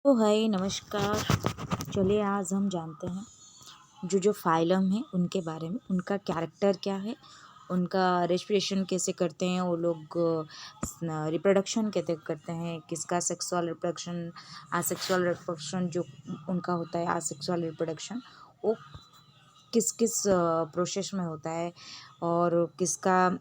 तो हाय नमस्कार। चलिए आज हम जानते हैं जो फाइलम है उनके बारे में, उनका कैरेक्टर क्या है, उनका रेस्पिरेशन कैसे करते हैं वो लोग, रिप्रोडक्शन कैसे करते हैं, किसका सेक्सुअल रिप्रोडक्शन, आसेक्सुअल रिप्रोडक्शन जो उनका होता है, आसेक्सुअल रिप्रोडक्शन वो किस किस प्रोसेस में होता है और किसका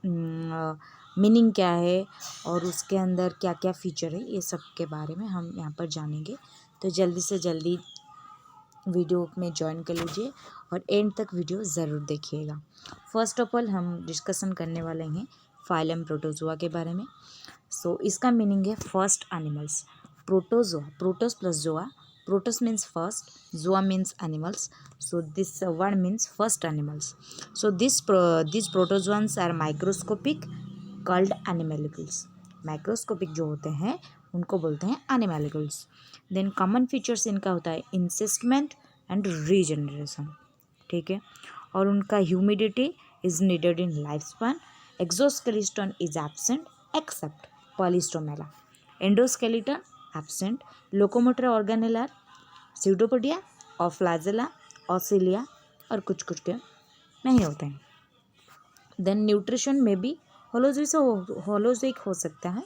मीनिंग क्या है और उसके अंदर क्या क्या फीचर है, ये सब के बारे में हम यहाँ पर जानेंगे। तो जल्दी से जल्दी वीडियो में ज्वाइन कर लीजिए और एंड तक वीडियो ज़रूर देखिएगा। फर्स्ट ऑफ ऑल हम डिस्कशन करने वाले हैं फाइलम प्रोटोजोआ के बारे में। इसका मीनिंग है first animals. Protozoa, protos plus zoa, protos means first, zoa means animals, so this word means first animals. These protozoans are microscopic called animalcules. Microscopic जो होते हैं उनको बोलते हैं एनिमैलिकल्स। देन कॉमन फीचर्स इनका होता है इंसिस्टमेंट एंड रीजनरेशन, ठीक है। और उनका humidity is needed in life span. Exoskeleton is absent except polystomella. Endoskeleton absent. Locomotor organelle are pseudopodia और फ्लैजेला, ऑसिलिया और कुछ कुछ के नहीं होते हैं। देन न्यूट्रिशन में भी होलोजोइक हो सकता है,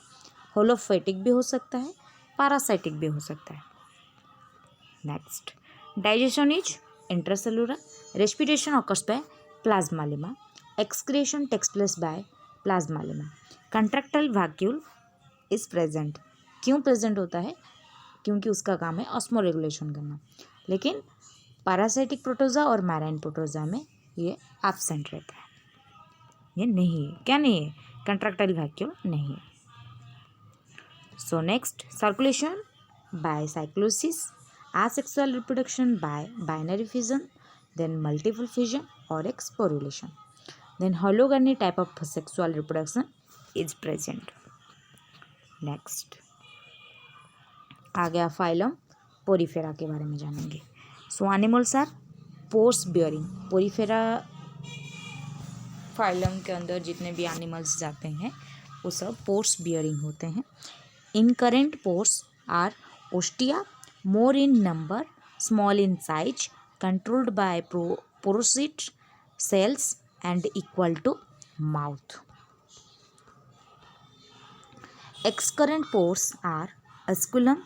होलोफेटिक भी हो सकता है, पैरासाइटिक भी हो सकता है। Next, digestion is intracellular. Respiration occurs by plasmalemma. Excretion takes place by plasmalemma. Contractile vacuole is present. क्यों प्रेजेंट होता है? क्योंकि उसका काम है ऑस्मो रेगुलेशन करना। लेकिन पैरासाइटिक प्रोटोजा और मैराइन प्रोटोजा में ये एब्सेंट रहता है, ये नहीं है। क्या नहीं है? कंट्रैक्टाइल वैक्यूल नहीं है। So next, circulation by cyclosis, asexual reproduction by binary fission, then multiple fission or sporulation. Then hologamy type of sexual reproduction is present. Next, आ गया फाइलम पोरीफेरा के बारे में जानेंगे। So animals are pores bearing. Porifera phylum के अंदर जितने भी एनिमल्स जाते हैं वो सब पोर्स बियरिंग होते हैं। Incurrent pores are ostia, more in number, small in size, controlled by porocyte cells and equal to mouth. Excurrent pores are osculum,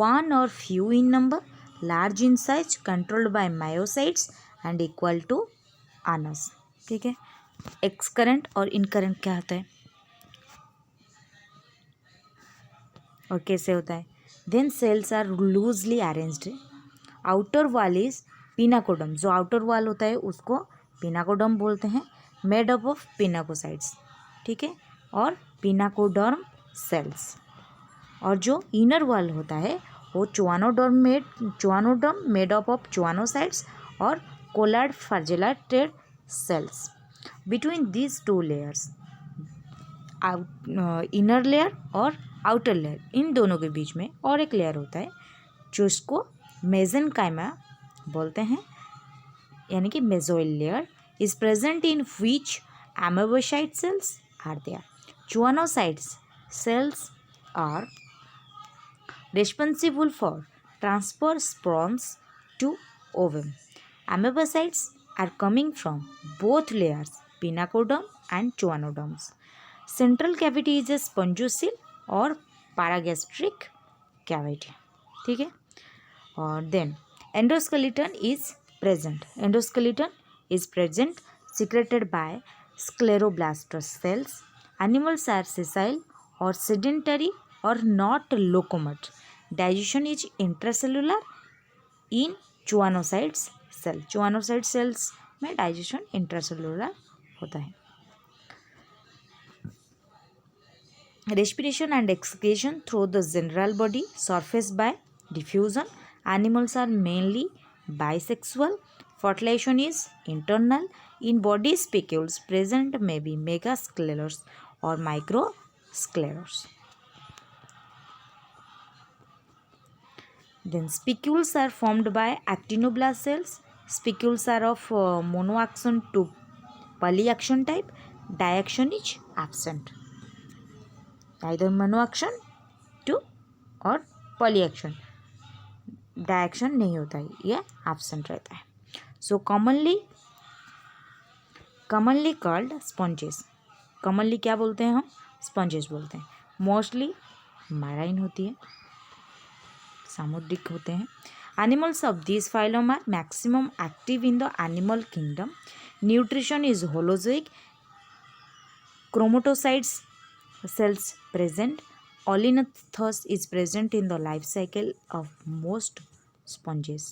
one or few in number, large in size, controlled by myocytes and equal to anus. ठीक है। Excurrent और incurrent क्या होता है और कैसे होता है? Then cells are loosely arranged. Outer wall is pinacoderm. जो आउटर वॉल होता है उसको पिनाकोडम बोलते हैं, मेड अप ऑफ पिनाकोसाइट्स, ठीक है, और पिनाकोडर्म सेल्स। और जो इनर वॉल होता है वो choanoderm made up of choanocytes और collared flagellated cells. Between these two layers, inner layer और आउटर लेयर, इन दोनों के बीच में और एक लेयर होता है जो इसको मेसेनकाइमा बोलते हैं, यानी कि mesoglea layer is present in which amoebocyte cells are there. Choanocytes cells are responsible for transfer sperms to ovum. Amoebocytes are coming from both layers, pinacoderm and choanoderms. Central cavity is a spongiocele और paragastric cavity, ठीक है। और then endoskeleton is present. Endoskeleton is present secreted by scleroblastous cells. Animals are sessile or sedentary or not locomote. Digestion is intracellular in choanocytes cell. choanocyte cells में digestion intracellular होता है। Respiration and excretion through the general body surface by diffusion. Animals are mainly bisexual. Fertilization is internal. In body spicules present may be megasclerals or microsclerals. Then spicules are formed by actinoblast cells. Spicules are of monoaxon to polyaxon type. Diaxon is absent. Either monoaxon to or polyaxon. Direction नहीं होता है, ये absent रहता है. सो commonly called sponges. Commonly क्या बोलते हैं हम? स्पॉन्जेस बोलते हैं. मोस्टली मैराइन होती है, सामुद्रिक होते हैं. Animals of this phylum are maximum active in the animal kingdom. Nutrition is holozoic. Chromatocytes cells present. Olinothus is present in the life cycle of most sponges.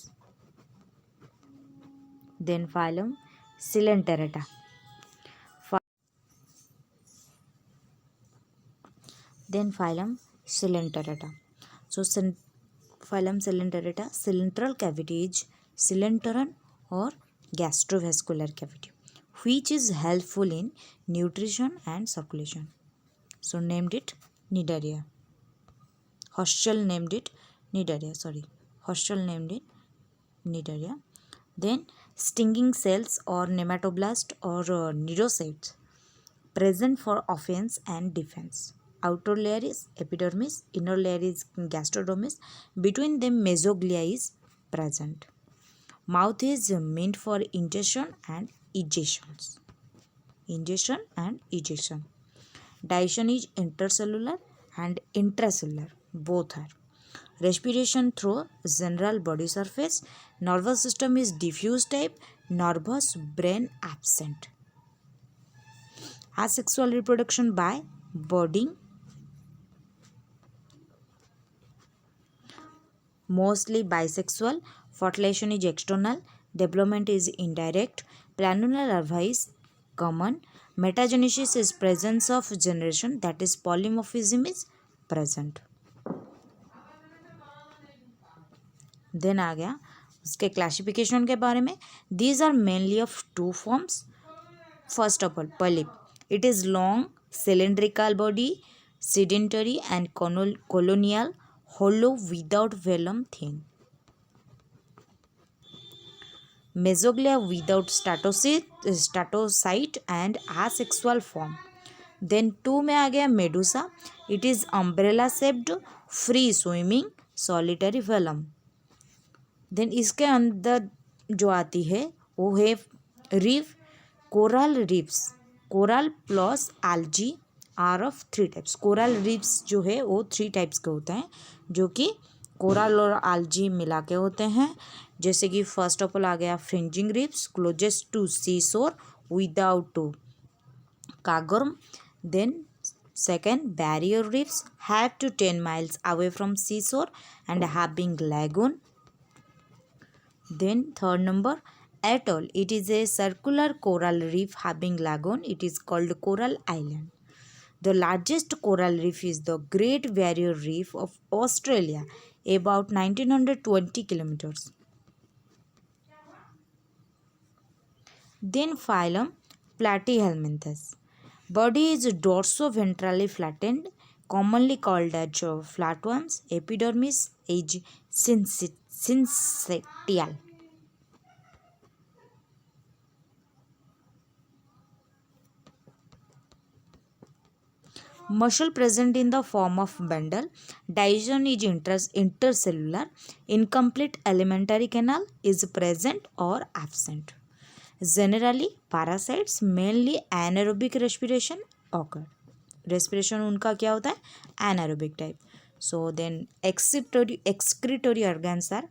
Then phylum Coelenterata. Then phylum Coelenterata. So phylum Coelenterata, cylindral cavity is coelenteron or gastrovascular cavity, which is helpful in nutrition and circulation. So named it Cnidaria. Hostel named it Cnidaria. Hostel named it Cnidaria. Then stinging cells or nematoblast or neurocytes present for offense and defense. Outer layer is epidermis, inner layer is gastrodermis. Between them mesoglia is present. Mouth is meant for ingestion and ejection. Digestion is intercellular and intracellular, both are. Respiration through general body surface. Nervous system is diffuse type, nervous brain absent. Asexual reproduction by budding, mostly bisexual. Fertilization is external, development is indirect. Planula larva is common. Metagenesis is presence of generation, that is polymorphism is present. Then आ गया उसके classification के बारे में. These are mainly of two forms. First of all polyp. It is long cylindrical body, sedentary and colonial, hollow without velum, thin. Mesoglia without statocyte and asexual form. Then 2 में आ गया medusa. It is umbrella shaped, free swimming, solitary velum. Then इसके अंदर जो आती है वो है reef, coral reefs. Coral plus algae are of 3 types. Coral reefs जो है वो 3 टाइप्स के होते हैं, जो कि कोरल और एल्जी मिला के होते हैं. जैसे कि फर्स्ट ऑफ ऑल आ गया fringing reefs, closest to seashore without to कागर्म. Then second, barrier reefs have to 10 miles away from seashore and having lagoon. Then third number, atoll. It is a circular coral reef having lagoon. It is called coral island. The largest coral reef is the Great Barrier Reef of Australia, about 1920 kilometers. Then phylum Platyhelminthes. Body is dorso-ventrally flattened, commonly called as flatworms. Epidermis is syncytial. Muscle present in the form of bundle. Digestion is intercellular. Incomplete alimentary canal is present or absent. Generally parasites, mainly anaerobic respiration occur. Respiration उनका क्या होता है? Anaerobic type. So then excretory organs are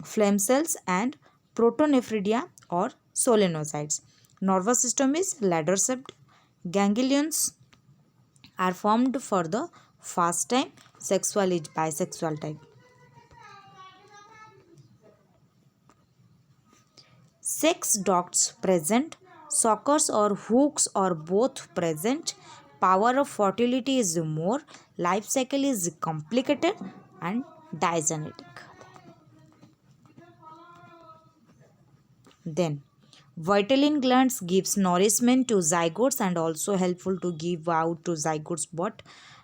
phlegm cells and protonephridia or solenocytes. Nervous system is ladder shaped. Ganglions are formed for the first time. Sexual is bisexual type. Sex ducts present. Suckers or hooks or both present. Power of fertility is more. Life cycle is complicated and digenetic. Then vitelline glands gives nourishment to zygotes and also helpful to give out to zygotes, but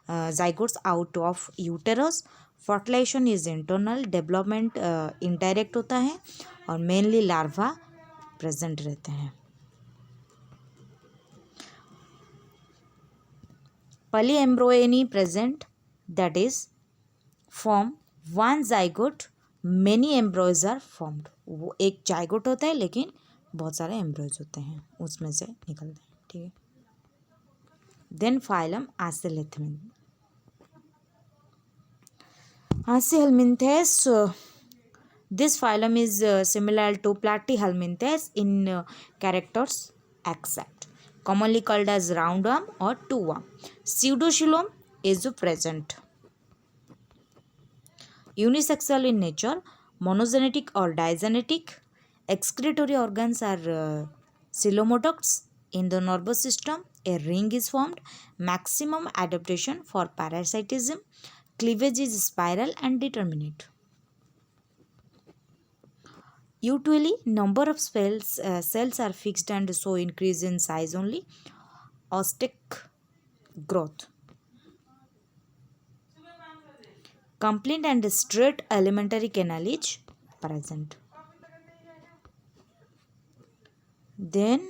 zygotes out of uterus. Fertilization is internal, development indirect होता है और mainly larva present रहते हैं. Polyembryony present, that is form one zygote many embryos are formed, वो एक zygote होता है लेकिन बहुत सारे एम्ब्रॉयज होते हैं उसमें से निकलते हैं, ठीक है। Then phylum Acihelminthes. This phylum is similar to Platyhelminthes in characters except commonly called as roundworm or two-worm. Pseudoxylum is present. Unisexual in nature, monogenetic or digenetic. Excretory organs are coelomoducts. In the nervous system, a ring is formed. Maximum adaptation for parasitism. Cleavage is spiral and determinate. Usually, number of cells are fixed and so increase in size only. Ostick growth. Complete and straight alimentary canal is present. Then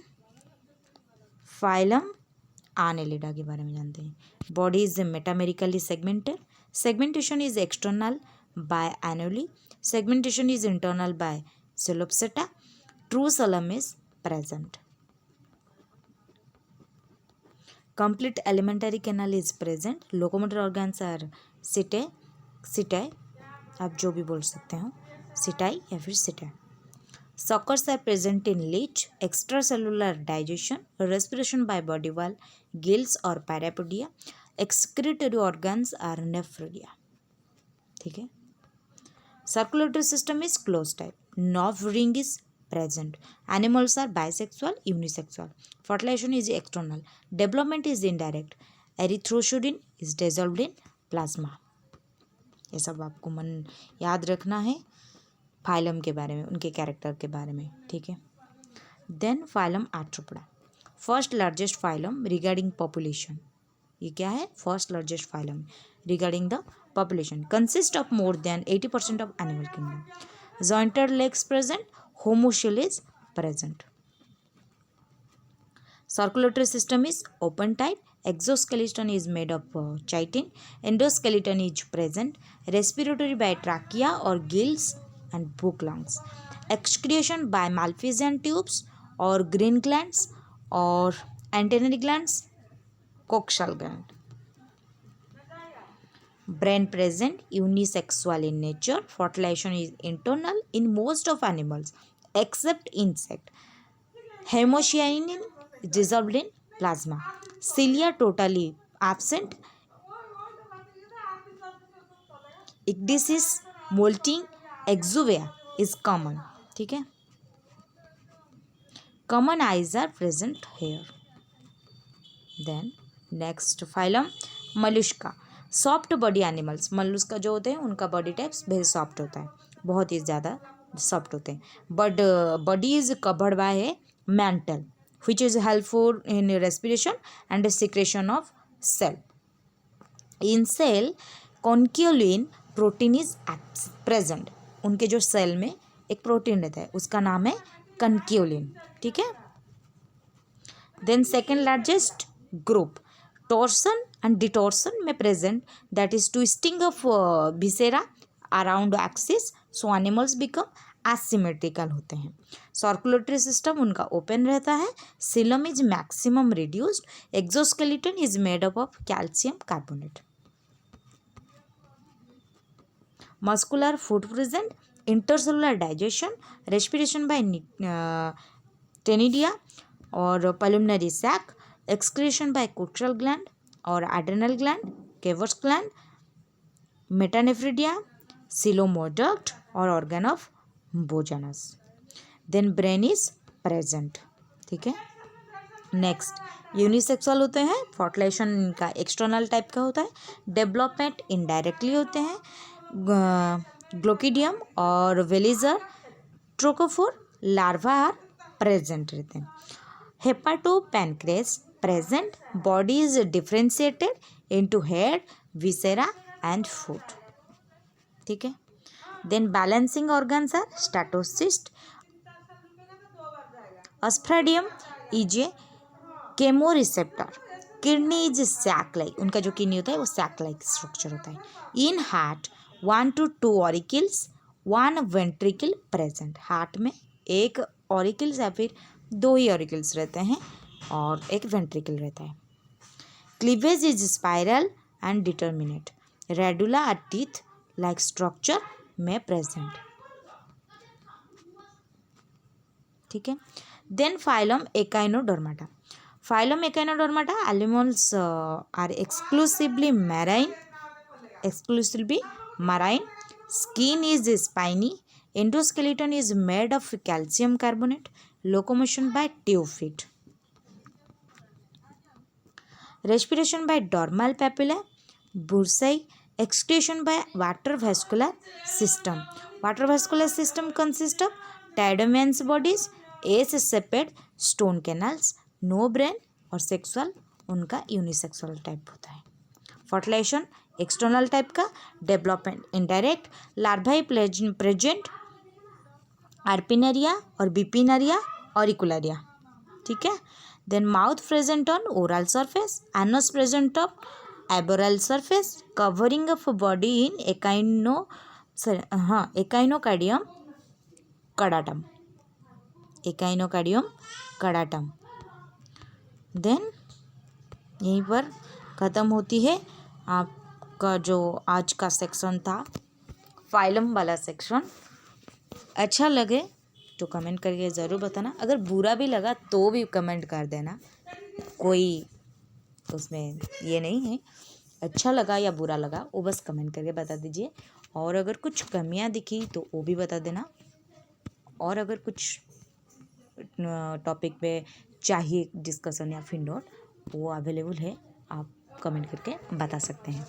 phylum Annelida के बारे में जानते हैं. Body is metamerically segmented. Segmentation is external by annuli. Segmentation is internal by Coelopseta. True xylem is present. Complete alimentary canal is present. Locomotor organs are setae, आप जो भी बोल सकते हो, setae या फिर setae. Suckers are present in leech. Extracellular digestion, respiration by body wall, gills or parapodia. Excretory organs are nephrodia. ठीक है. Circulatory system is closed type. Nerve ring is present. Animals are bisexual, unisexual. Fertilization is external. Development is indirect. Erythrocyte is dissolved in plasma. ये सब आपको मन याद रखना है phylum के बारे में, उनके कैरेक्टर के बारे में, ठीक है. Then phylum arthropoda. First largest phylum regarding population. ये क्या है? First largest phylum regarding the population. Consist of more than 80% of animal kingdom. Jointed legs present. Homoshell is present. Circulatory system is open type. Exoskeleton is made of chitin. Endoskeleton is present. Respiratory by trachea or gills and book lungs. Excretion by Malpighian tubes or green glands or antennary glands, coxal gland. Brain present, unisexual in nature. Fertilization is internal in most of animals except insect. Hemocyanin is dissolved in plasma. Cilia totally absent. Ecdysis, molting, exuvia is common. ठीक है. Common eyes are present here. Then next phylum Mollusca. Soft body animals. Mollusca जो होते हैं उनका body types very soft होता है, बहुत ही ज़्यादा सॉफ्ट होते हैं. But body is covered by a mantle which is helpful in respiration and secretion of shell. In shell conchiolin protein is present. उनके जो सेल में एक प्रोटीन रहता है उसका नाम है कॉन्क्यूलिन. ठीक है. Then second largest group torsion and detorsion में present, that is twisting of viscera around axis, so animals become asymmetrical होते हैं. Circulatory system उनका open रहता है. Coelom is maximum reduced. Exoskeleton is made up of calcium carbonate. Muscular foot present. Intercellular digestion. Respiration by ctenidia or pulmonary sac. Excretion by coxal gland or adrenal gland, Cavus gland, metanephridia, coelomoduct or organ of Bojanus. Then brain is present. ठीक है. Next unisexual होते हैं. Fertilisation इनका external type का होता है. Development indirectly होते हैं. ग्लोकिडियम और veliger trochophore larva are present रहते हैं. हेपाटोपैनक्रेस present. Body is differentiated into head, viscera and foot. ठीक है. Then balancing organs are statocyst. Asphradium is a chemoreceptor. Kidney is sac like. उनका जो किडनी होता है वो sac like स्ट्रक्चर होता है. In heart 1 to 2 auricles, 1 ventricle present. Heart में एक ऑरिकल्स या फिर 2 ही ऑरिकल्स रहते हैं और एक वेंट्रिकल रहता है। Cleavage is spiral and determinate. Radula और टीथ लाइक स्ट्रक्चर में प्रेजेंट। ठीक है। Then phylum echinodermata. Phylum echinodermata animals are exclusively marine. Skin is spiny. Endoskeleton is made of calcium carbonate. Locomotion by tube feet. Respiration by dormal papilla. Bursai. Excretion by water vascular system. Water vascular system consists of Tiedemann bodies, A-shaped stone canals, no brain और sexual उनका unisexual type होता है। Fertilisation external type का, development indirect, larvae present आर्पिनरिया और bipinnaria auricularia. ठीक है। Then mouth present on oral surface, anus present of aboral surface, covering of body in Echinocardium cordatum. Echinocardium cordatum. Then यहीं पर ख़त्म होती है आपका जो आज का सेक्शन था, फाइलम वाला सेक्शन। अच्छा लगे तो कमेंट करके ज़रूर बताना, अगर बुरा भी लगा तो भी कमेंट कर देना, कोई उसमें ये नहीं है। अच्छा लगा या बुरा लगा वो बस कमेंट करके बता दीजिए, और अगर कुछ कमियां दिखी तो वो भी बता देना, और अगर कुछ टॉपिक पे चाहिए डिस्कशन या फिर नोट वो अवेलेबल है, आप कमेंट करके बता सकते हैं।